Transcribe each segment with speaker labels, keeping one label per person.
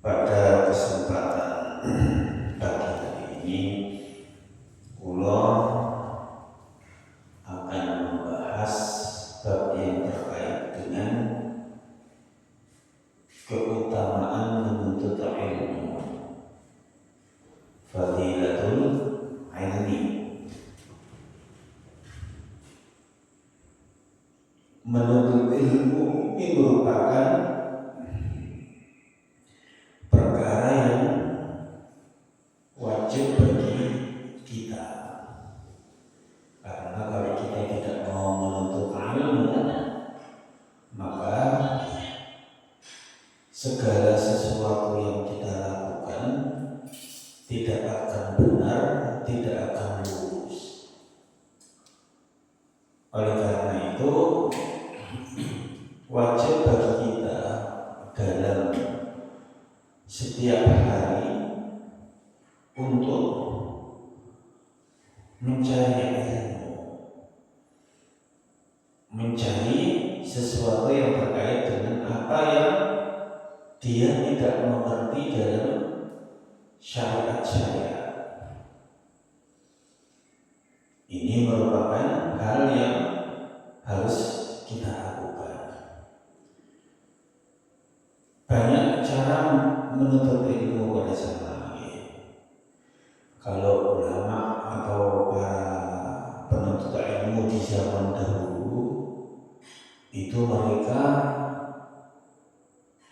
Speaker 1: Pada kesempatan pagi hari ini, kula akan membahas bab yang terkait dengan keutamaan menuntut ilmu, fadilatul ilmi. Menuntut ilmu ini merupakan perkara yang wajib bagi kita, karena kalau kita tidak mau menuntut ilmu, maka segala sesuatu yang kita lakukan tidak akan benar, tidak akan lurus. Oleh karena itu, wajib bagi kita dalam setiap hari untuk mencari ilmu, mencari sesuatu yang terkait dengan apa yang dia tidak mengerti dalam syariat. Ini merupakan hal yang harus kita lakukan. Banyak cara menuntut ilmu pada zaman ini. Kalau ulama atau para penuntut ilmu di zaman dahulu itu mereka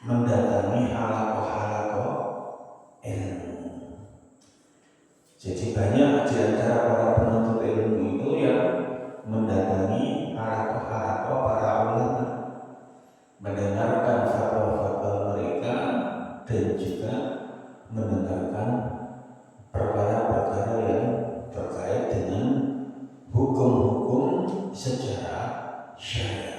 Speaker 1: mendatangi halaqah ilmu. Jadi banyak di antara para penuntut ilmu itu yang mendatangi halaqah para ulama, mendengarkan fatwa-fatwa mereka dan juga mendengarkan perkara-perkara yang terkait dengan hukum-hukum secara syariat.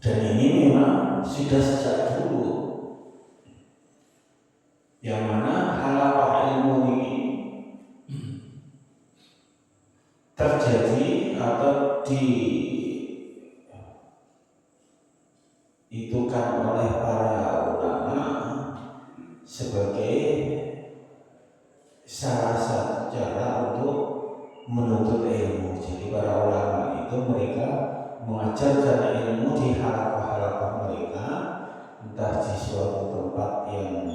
Speaker 1: Dan ini memang sudah sejak dulu, yang mana halaqah ilmu ini terjadi atau diitukan oleh para ulama sebagai salah satu cara untuk menuntut ilmu. Jadi para ulama itu mereka mengajarkan ilmu di halaqah mereka, entah di suatu tempat yang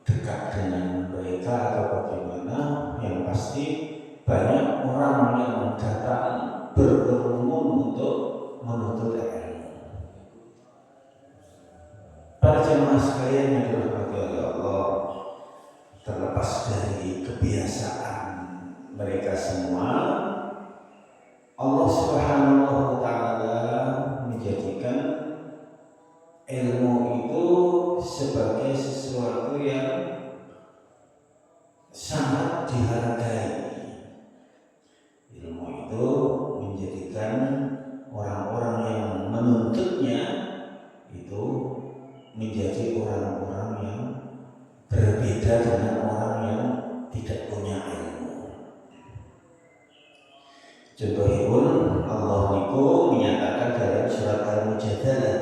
Speaker 1: dekat dengan mereka atau bagaimana. Yang pasti banyak orang yang datang berkerumun untuk menuntut ilmu. Para jemaah sekalian yang dirahmati oleh Allah, terlepas dari kebiasaan mereka semua, Allah Subhanahu wa Ta'ala menjadikan ilmu itu sebagai sesuatu yang sangat dihargai. Ilmu itu menjadikan orang-orang yang menuntutnya itu menjadi orang-orang yang berbeda dengan orang yang tidak punya ilmu. Contohipun Allah niku menyatakan dalam surat Al-Mujadalah,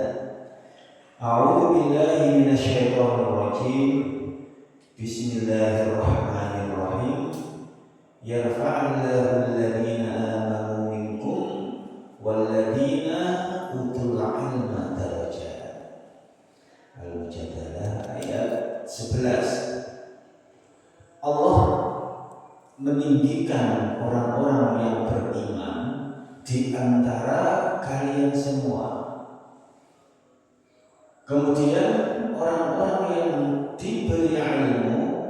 Speaker 1: A'udzu billahi minasyaitonir rajim. Bismillahirrahmanirrahim. Yarfa'illahu alladhina amanu minkum walladhina utul ilma darajat. Al-Mujadalah ayat 11. Allah meninggikan orang-orang yang beriman di antara kalian semua. Kemudian orang-orang yang diberi ilmu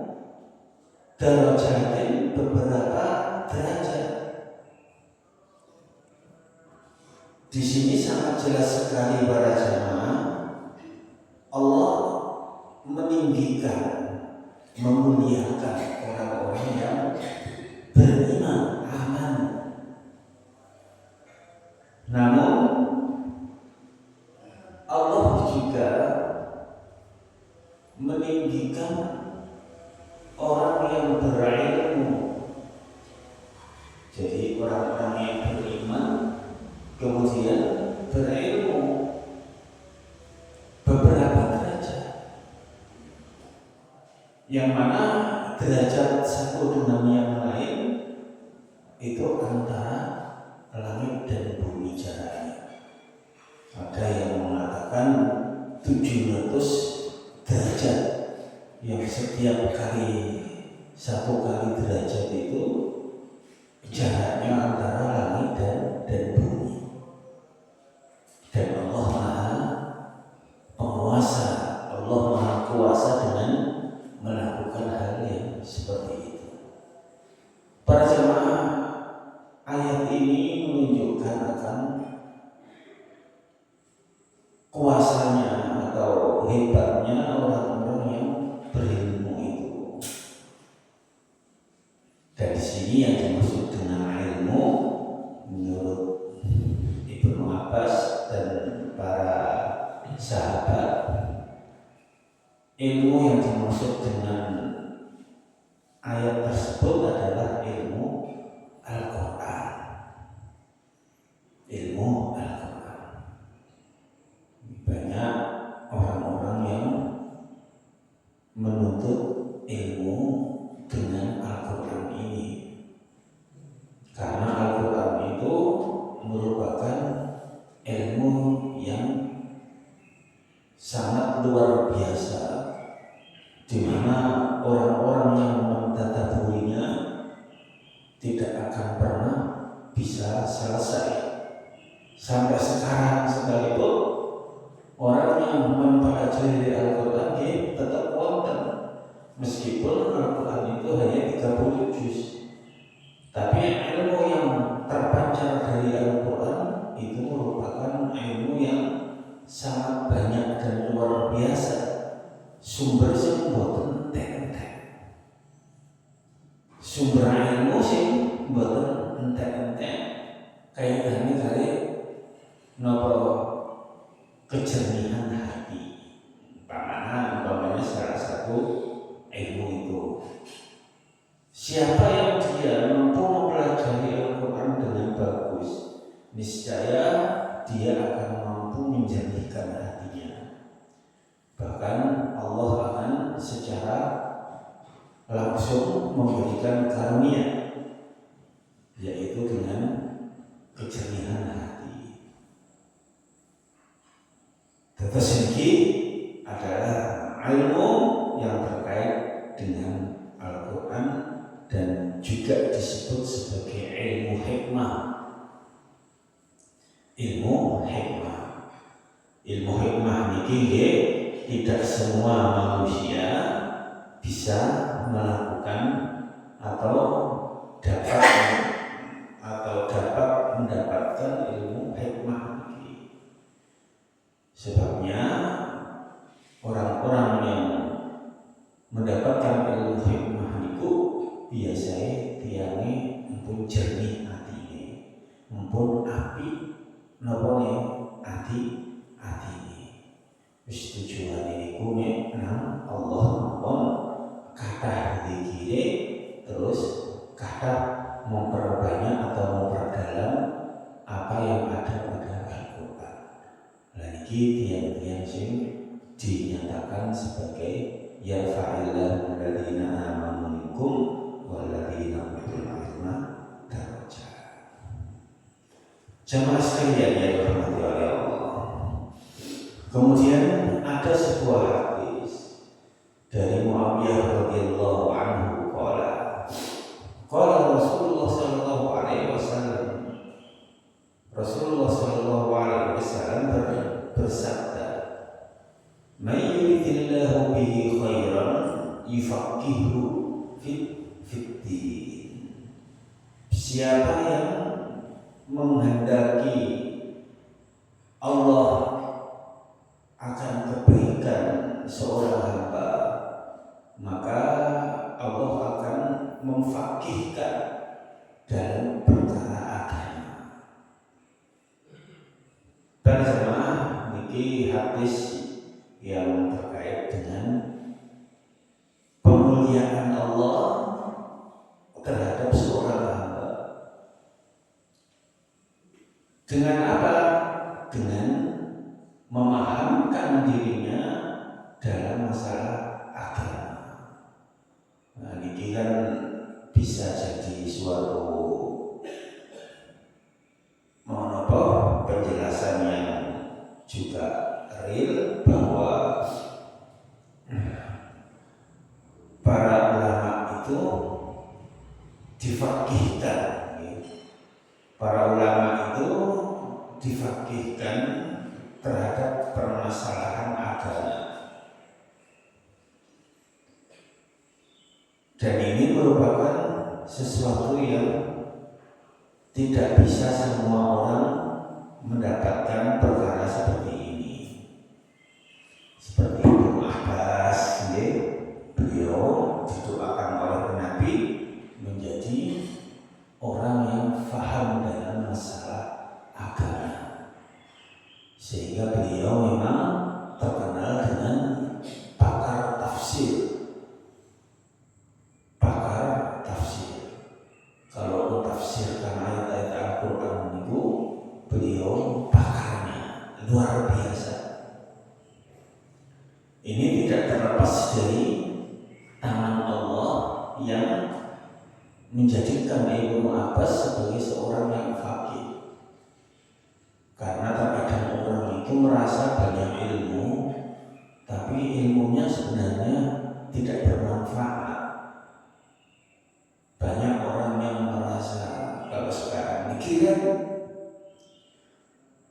Speaker 1: darajatin, beberapa derajat. Di sini sangat jelas sekali para jemaah, Allah meninggikan, memuliakan orang-orang yang beriman, aman. Namun Allah juga meninggikan orang yang berilmu. Jadi orang-orang yang beriman kemudian berilmu beberapa derajat. yang mana derajat satu dengan yang lain itu antara langit dan bumi jaraknya. Ada yang mengatakan 700 derajat, yang setiap kali satu kali derajat itu jaraknya antara langit dan bumi. Dan Allah Maha Penguasa, Allah Maha Kuasa dengan melakukan hal yang seperti itu. Para jemaah, ayat ini menunjukkan akan kuasanya atau hebatnya orang-orang yang berilmu itu. Dan di sini yang dimaksud dengan ilmu menurut Ibnu Abbas dan para sahabat, ilmu yang dimaksud dengan ayat tersebut adalah ilmu Al-Quran. Ilmu Al-Quran. Banyak orang-orang yang menuntut ilmu dengan Al-Quran ini, karena Al-Quran itu merupakan ilmu yang sangat luar biasa, di mana orang-orang yang mentadaburinya tidak akan pernah bisa selesai. Sampai sekarang sekalipun orang yang mempelajari Al-Quran dia tetap wonten, meskipun Al-Quran itu hanya 30 juz. Tapi ilmu yang terpancar dari Al-Quran itu merupakan ilmu yang sangat banyak dan luar biasa. Sumber sing mboten entek-entek. Sumber ilmu sing mboten entek-entek kaitane kali napa kejernihan hati. Umpamanya salah satu ilmu itu. Siapa yang dia mampu mempelajari Al-Quran dengan bagus, niscaya dia akan mampu menjernihkan hatinya. Bahkan Allah akan secara langsung memberikan karunia, yaitu dengan kejernihan hati. Terus ini adalah ilmu yang terkait dengan Al-Quran dan juga disebut sebagai ilmu hikmah. Ilmu hikmah. Ilmu hikmah ini tidak semua manusia bisa melakukan atau dapat mendapatkan ilmu hikmah ini. Sebabnya orang-orang yang mendapatkan ilmu hikmah itu biasanya tiange mumpun jernih atine, mumpun api napa atine. Wis tujuane iku nek nang Allah maupun kata dikire terus kata memperbanyak atau memperdalam apa yang ada pada Al-Quran. Nah ini tiang-tiang sing dinyatakan sebagai yarfa'illahu alladziina aamanu minkum walladziina utul ilma darajat. Jamaah sekalian yang dirahmati oleh Allah. Kemudian ada sebuah hadis dari Muawiyah radhiyallahu anhu qala Rasulullah sallallahu alaihi wasallam. Rasulullah sallallahu alaihi wasallam bersabda, "Man yuridillahu bihi khairan yufaqihu fid-din." Siapa yang menghendaki Allah akan kebaikan seorang hamba, maka Allah akan memfaqihkan dalam perkara agama. Dan jemaah niki hadis yang terkait dengan pemuliaan Allah terhadap seorang hamba. Dengan apa? Dengan memahamkan dirinya dalam masalah agama. ini kan bisa jadi suatu penjelasan yang juga real bahwa para ulama itu difaqihkan. Para ulama itu difaqihkan terhadap permasalahan agama. Dan ini merupakan sesuatu yang tidak bisa semua orang mendapatkan perkara seperti ini. Seperti Ibnu Abbas, beliau didoakan oleh Nabi menjadi orang yang faham dalam masalah agama, sehingga beliau memang terkenal dengan pakar tafsir. Kalau mentafsirkan ayat-ayat Al-Quran itu beliau pakarnya luar biasa. Ini tidak terlepas dari tangan Allah yang menjadikan Ibnu Abbas sebagai seorang yang faqih. Karena terkadang orang itu merasa banyak ilmu, tapi ilmunya sebenarnya tidak bermanfaat. Banyak orang yang merasa kalau sekarang ini kan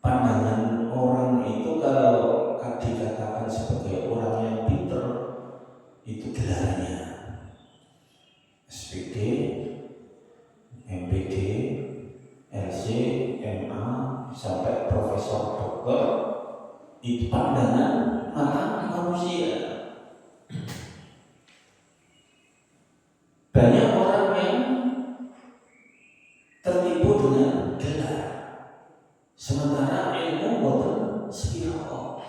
Speaker 1: pandangan orang itu kalau dikatakan sebagai orang yang pintar itu gelarnya SPD, MPD, LC, MA sampai profesor doktor. Itu pandangan mata manusia. Banyak orang yang tertipu dengan gelar, sementara ilmu boten sepiro.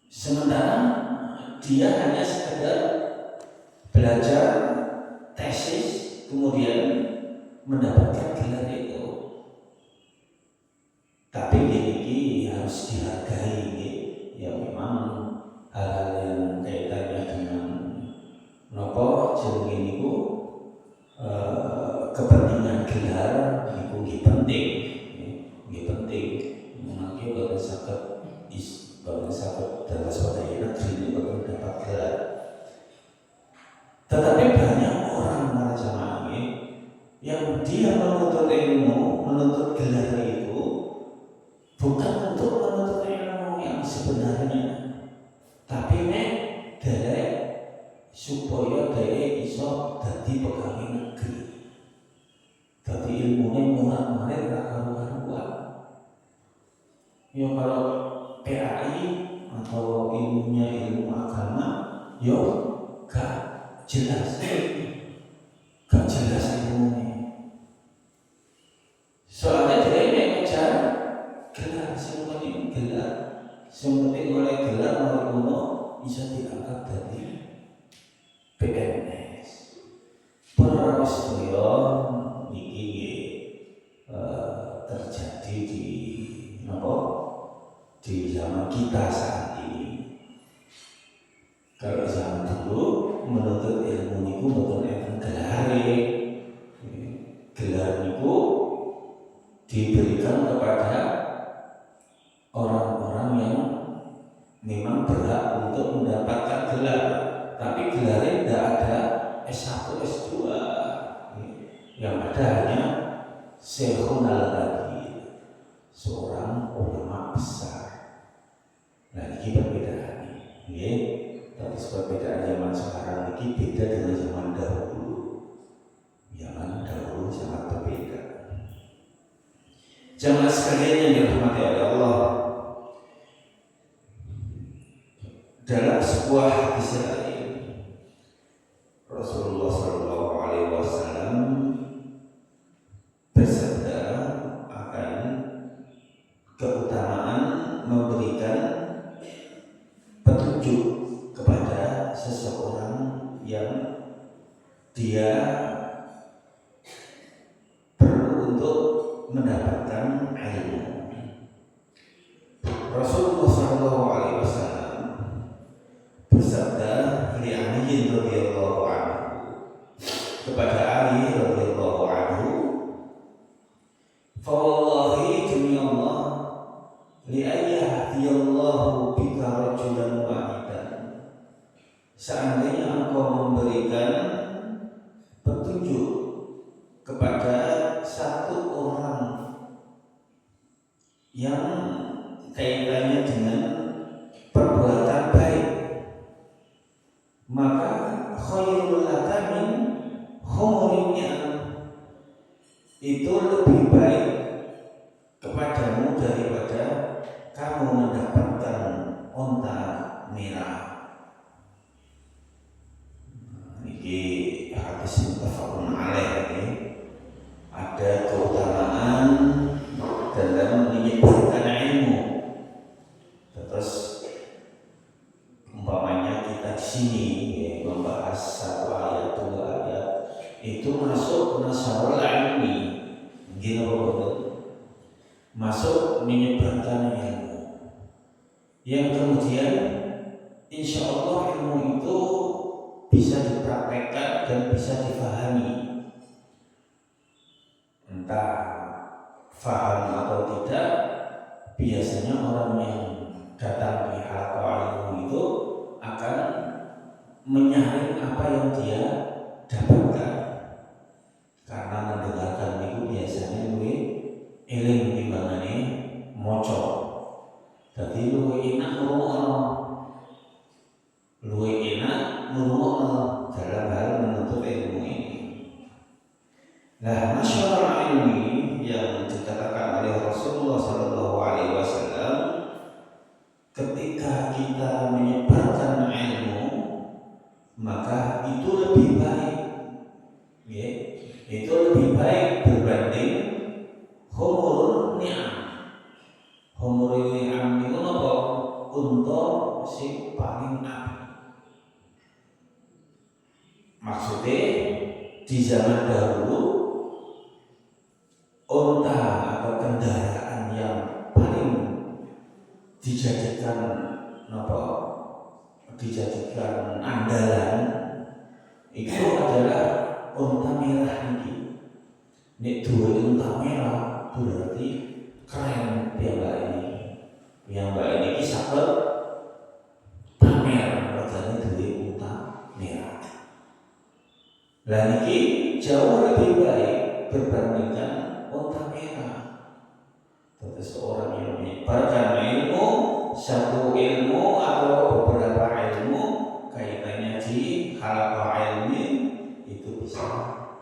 Speaker 1: Sementara dia hanya sekedar belajar tesis kemudian mendapatkan gelar itu. Tapi ini harus dihargai, ya memang hal-hal yang kaitannya dengan nopo jenenge niku kepentingan gelar niku nggih penting. Mengki boten saged dados pegawai negeri niku dapat gelar. Tetapi banyak orang macam ini yang dia menuntut ilmu, menuntut gelar itu bukan untuk menuntut ilmu yang sebenarnya, tapi derek supaya dia iso dadi pegawai negeri. Dadi ilmunya murah-murah ra karuan. Ya kalau PAI atau ilmunya ilmu agama, yo gak jelas ilmunya. Soalnya dia ngejar gelar, semuanya gelar, semuanya oleh gelar oleh kuno bisa diangkat dari PNS. Para sedaya iki terjadi di zaman kita saat ini. Kalau zaman dulu menuntut ilmu niku mboten enten gelare. Gelar niku diberikan kepada orang-orang yang memang berhak untuk mendapatkan gelar, tapi gelarnya tidak ada S1, S2. Yang ada hanya Syekhun al-Qadi, seorang ulama besar. Nah, ini perbedaan ini. Tapi perbedaan zaman sekarang ini beda dengan zaman dahulu. Zaman dahulu sangat berbeda. Jamaah sekalian yang dirahmati oleh Allah, dalam sebuah hadis lain Rasulullah SAW bersabda akan keutamaan memberikan petunjuk kepada seseorang yang dia perlu untuk mendapatkan ilmu. Rasulullah SAW bersabda li Ali radhiyallahu demi Allah, li ayyahdiyallahu bika rajulan wahidan, seandainya engkau memberikan petunjuk kepada satu orang yang kaitannya dengan perbuatan baik, maka khairul laka min humurin ni'am, itu lebih baik kepadamu daripada kamu mendapatkan onta merah. Ini hadis muttafaqun alaih. Ada keutamaan dalam menyebarkan ilmu. Terus umpamanya kita di sini membahas satu ayat, dua ayat, itu masuk nasarul ilmi, gitu, masuk menyebarkan ilmu, yang kemudian insya Allah ilmu itu bisa dipraktekkan dan bisa difahami. Entah faham atau tidak, biasanya orang yang datang di halaqah ilmu itu akan menyaring apa yang dia dapatkan, karena mendengarkan itu biasanya lebih eling timbangane moco. Jadi luwih enak ngrungokno, dalam hal menuntut ilmu ini. Nah, masyarakat ilmi yang dikatakan oleh Rasulullah SAW, ketika kita menyebarkan ilmu, maka itu lebih baik, ya, itu lebih baik berbanding humurun ni'am. Humurun ni'am itu apa? Untuk si paling api. Maksudnya di zaman dahulu, onta atau kendaraan yang paling dijadikan andalan itu adalah onta merah ini. Nek dua onta merah berarti keren piyambak ini. Piyambak ini saged pamer regane duwe onta merah. Lah niki jauh lebih baik berbandingkan onta merah. Terus seorang yang menyebarkan ilmu, satu ilmu atau beberapa ilmu kaitannya di halaqah ilmi, itu bisa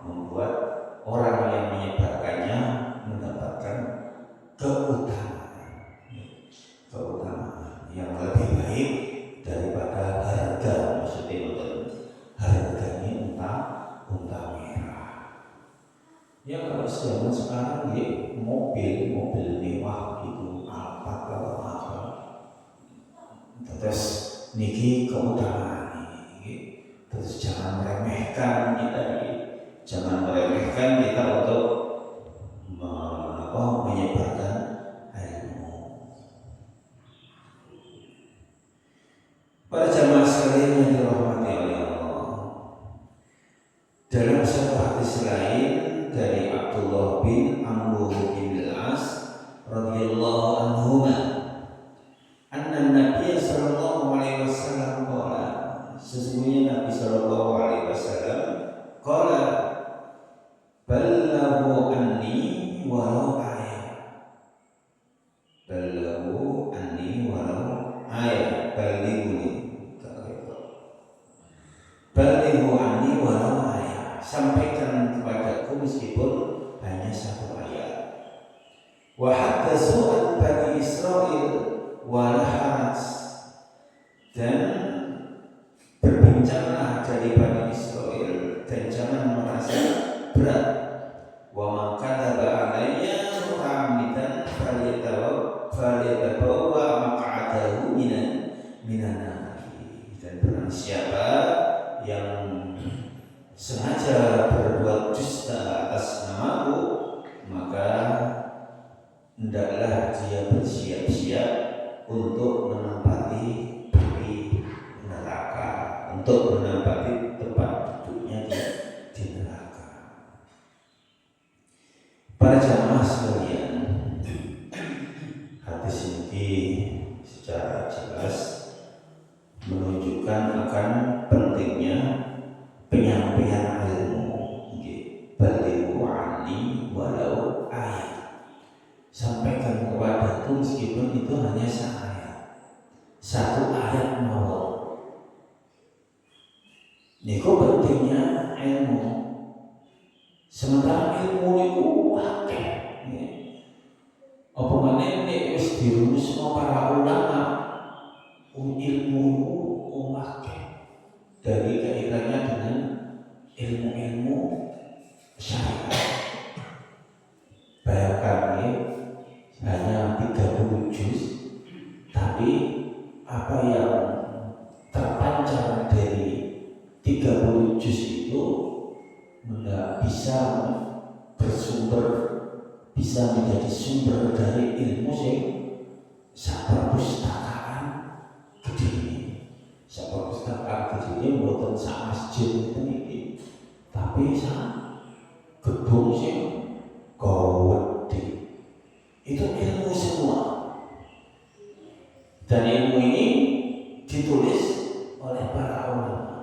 Speaker 1: membuat orang yang menyebarkannya mendapatkan keutamaan yang lebih baik daripada harga, maksudnya harganya onta merah. Ya kalau zaman sekarang ya mobil mewah gitu, apa kalau apa. Terus niki keutamaan ini. Terus jangan meremehkan kita untuk menyebarkan ilmu. Para jamaah sekalian yang dirahmati oleh Allah, dalam satu hadis lain dari Abdullah bin Amr bin Al-As radhiyallahu anhuma, anna Nabi sallallahu alaihi wasallam qala, sesungguhnya Nabi sallallahu alaihi wasallam qala, balaghu anni walau ayat, balaghu anni walau ayat, balighu anni walau ayat, sampaikan kepadaku meskipun hanya satu ayat. Wa haddatsu an Bani Israil wa laharat, dan berbincanglah dari Bani Israil dan jangan merasa berat. Wa man kadzaba alayya muta'ammidan falyatabawwa maq'adahu minan nar. Dan barang siapa yang sengaja berbuat dusta atas namaku, maka hendaklah dia bersiap-siap untuk menempati api neraka, untuk menempati tempat duduknya di neraka. Para jamaah sekalian, itu meskipun itu hanya satu ayat mawon. Niku pentingnya ilmu. Sementara ilmu niku akeh. Apa maneh nek wis dirumusno para ulama, ilmu akeh dari kaitannya dengan ilmu-ilmu syariat. Bayangkan hanya 30 juz, tapi apa yang terpancar dari 30 juz itu tidak bisa menjadi sumber dari ilmu sing sak perpustakaan gede ini. Sak perpustakaan gede ini bukan sak masjid ini, tapi sak gedung sing gede. Itu ilmu semua. Dan ilmu ini ditulis oleh para ulama.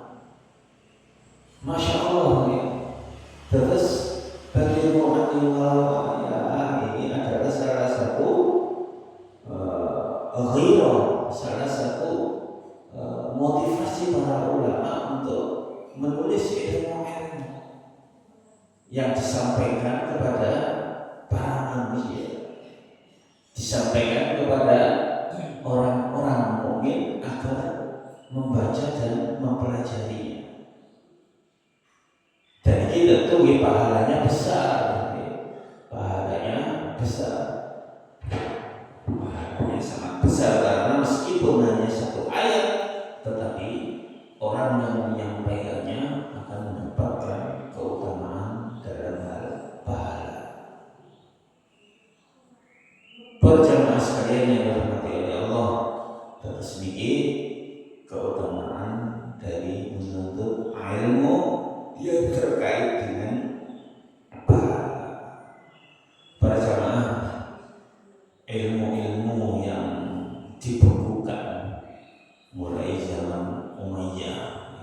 Speaker 1: Masya Allah ya. Terus bagi mu'alim ini adalah salah satu salah satu motivasi para ulama untuk menulis ilmu-ilmu yang disampaikan kepada para manusia, disampaikan kepada orang-orang mukmin agar membaca dan mempelajarinya. Dan ini tentu pahalanya besar, pahalanya sangat besar karena meskipun hanya satu ayat, tetapi orang yang menyampaikannya akan mendapatkan keutamaan dalam hal pahala. Berjamaah sekalian yang dirahmati oleh Allah, terus sedikit keutamaan dari menuntut ilmu yang terkait dengan para jamaah, ilmu-ilmu yang dibukukan mulai zaman Umayyah,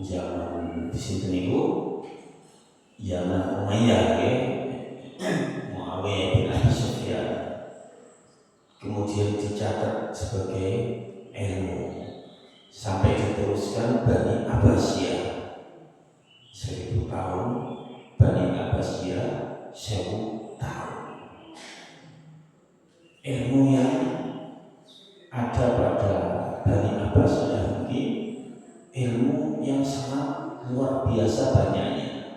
Speaker 1: zaman di sini zaman Umayyah Muawiyah bin Abi Sufyan, kemudian dicatat sebagai ilmu sampai diteruskan Bani Abbasiyah 1000 tahun, Bani Abbasiyah 1000 tahun. Ilmu yang ada pada Bani Abbasiyah ini ilmu yang sangat luar biasa banyaknya.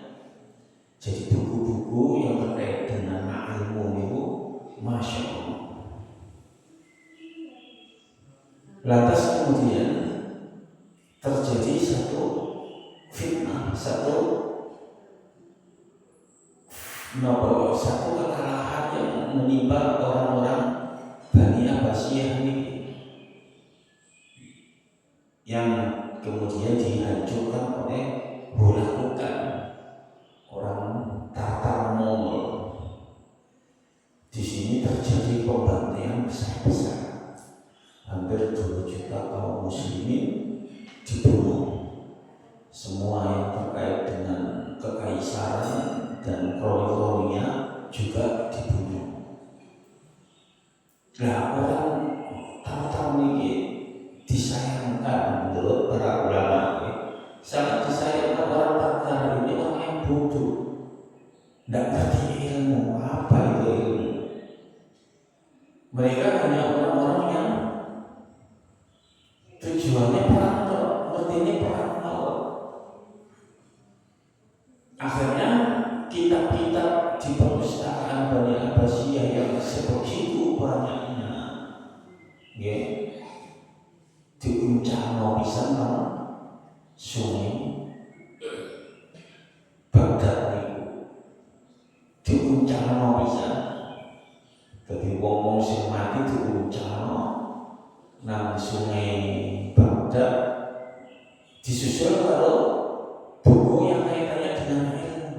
Speaker 1: Jadi buku-buku yang terkait dengan ilmu itu Masya Allah. Lantas kemudian terjadi satu fitnah, satu kekalahan yang menimpa orang-orang Bani Abbasiyah ini, yang kemudian dihancurkan oleh Hulagukan, orang Tatar Mongol. Di sini terjadi pembantaian besar-besar. Hampir 2 juta kaum muslimin dibunuh. Semua yang terkait dengan kekaisaran dan kroni-kroninya juga dibunuh. Nah, orang Tatar ini disayangkan menurut para ulama, sangat disayangkan orang Tatar ini orang yang bodoh, tidak ngerti ilmu. Apa itu ilmu? Mereka hanya orang-orang yang tujuannya perang, ngertinya perang. Akhirnya kitab-kitab di perpustakaan Bani Abbasiyah yang sebegitu banyaknya, diuncang pisan nang sungai Baghdad niku, diuncang pisan. Dadi wong-wong sing mati diuncang nang sungai Baghdad, disusul karo buku yang kaitannya dengan ilmu.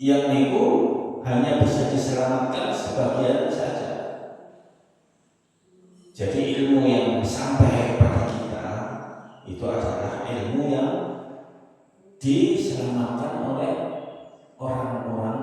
Speaker 1: Yang niku hanya bisa diselamatkan sebagian saja. Jadi ilmu yang sampai kepada kita itu adalah ilmu yang diselamatkan oleh orang-orang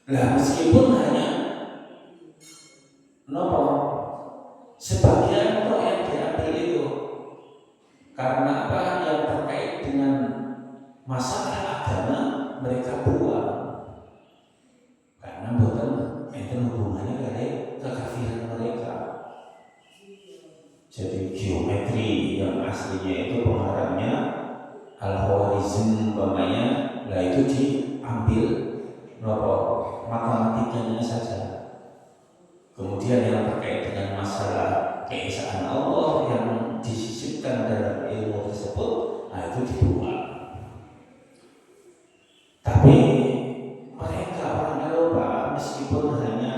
Speaker 1: Lah meskipun hanya nopo sebagian kok yang diambil itu karena apa yang terkait dengan masalah agama mereka buang karena bukan itu hubungannya dari kekafiran mereka. Jadi geometri yang aslinya itu pengarangnya Al-Khwarizm umpamanya, lah itu diambil nopo matematikanya saja. Kemudian yang terkait dengan masalah keesaan Allah yang disisipkan dalam ilmu tersebut, nah itu dibuang. Tapi mereka orang Eropa meskipun hanya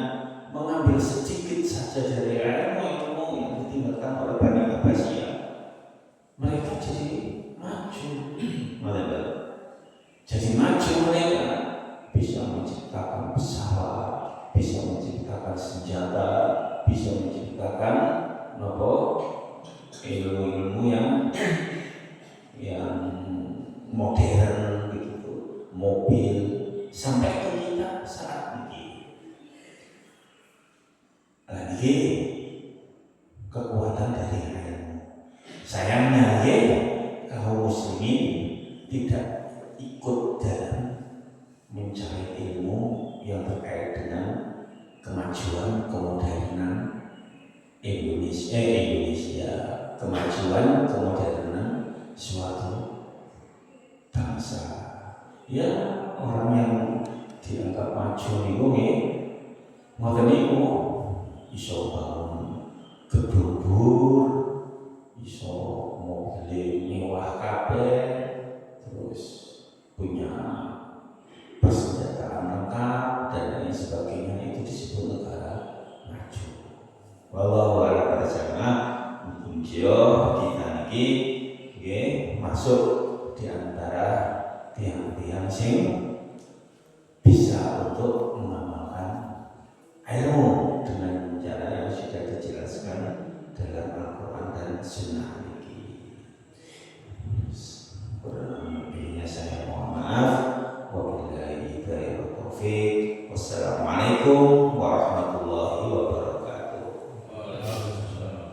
Speaker 1: mengambil sedikit saja dari ilmu yang ditinggalkan oleh Bani Abbasiyah, mereka jadi maju. Jadi maju mereka bisa menciptakan pesawat, bisa menciptakan senjata, bisa menciptakan ilmu-ilmu yang modern begitu, mobil sampai ke kita saat ini. Lagi kekuatan dari ilmu. Sayangnya kaum muslimin tidak ikut dalam mencari ilmu yang terkait dengan kemajuan kemodernan Indonesia, kemajuan kemodernan suatu bangsa. Ya, orang yang dianggap maju niku nggih ngoten niku iso bangun gedung, iso mobil mewah kabeh, terus punya persenjataan lengkap dan lain sebagainya, itu disebut negara maju. Wallahu a'lam bishawab. Mugia kita niki nggih masuk di antara tiang-tiang sing